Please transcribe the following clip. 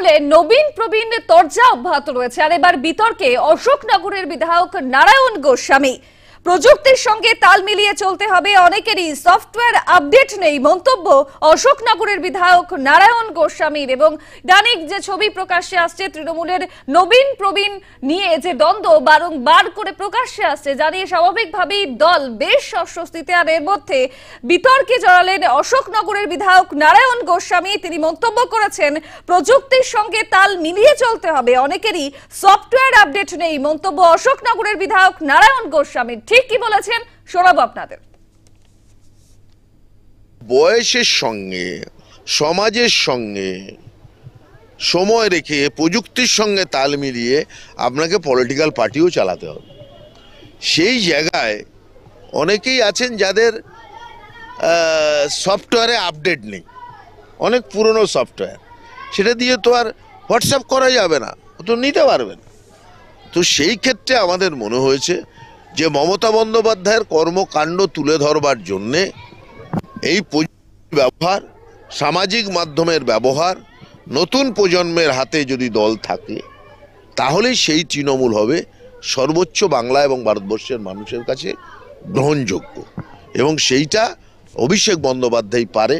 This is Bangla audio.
তৃণমূলে নবীন প্রবীণ তরজা অব্যাহত রয়েছে। আর এবার বিতর্কে অশোকনগরের বিধায়ক নারায়ণ গোস্বামী। প্রযুক্তির সঙ্গে তাল মিলিয়ে চলতে হবে, অনেকেরই সফটওয়্যার আপডেট নেই, মন্তব্য অশোকনগরের বিধায়ক নারায়ণ গোস্বামীর। এবং দৈনিক যে ছবি প্রকাশ্যে আসছে, তৃণমূলের নবীন প্রবীণ নিয়ে যে দ্বন্দ্ব বারংবার করে প্রকাশ্যে আসছে, জানিয়ে স্বাভাবিকভাবেই দল বেশ অস্বস্তিতে। আর এর মধ্যে বিতর্কে জড়ালেন অশোকনগরের বিধায়ক নারায়ণ গোস্বামী। তিনি মন্তব্য করেছেন, প্রযুক্তির সঙ্গে তাল মিলিয়ে চলতে হবে, অনেকেরই সফটওয়্যার আপডেট নেই, মন্তব্য অশোকনগরের বিধায়ক নারায়ণ গোস্বামী। ঠিক কি বলেছেন শোনাবো আপনাদের। বয়সের সঙ্গে, সমাজের সঙ্গে সময় রেখে, প্রযুক্তির সঙ্গে তাল মিলিয়ে আপনাকে পলিটিক্যাল পার্টিও চালাতে হবে। সেই জায়গায় অনেকেই আছেন যাদের সফটওয়্যারে আপডেট নেই, অনেক পুরনো সফটওয়্যার, সেটা দিয়ে তো আর হোয়াটসঅ্যাপ করা যাবে না, তো নিতে পারবেন। তো সেই ক্ষেত্রে আমাদের মনে হয়েছে যে মমতা বন্দ্যোপাধ্যায়ের কর্মকাণ্ড তুলে ধরবার জন্যে এই ব্যবহার, সামাজিক মাধ্যমের ব্যবহার নতুন প্রজন্মের হাতে যদি দল থাকে, তাহলেই সেই তৃণমূল হবে সর্বোচ্চ বাংলা এবং ভারতবর্ষের মানুষের কাছে গ্রহণযোগ্য, এবং সেইটা অভিষেক বন্দ্যোপাধ্যায় পারে।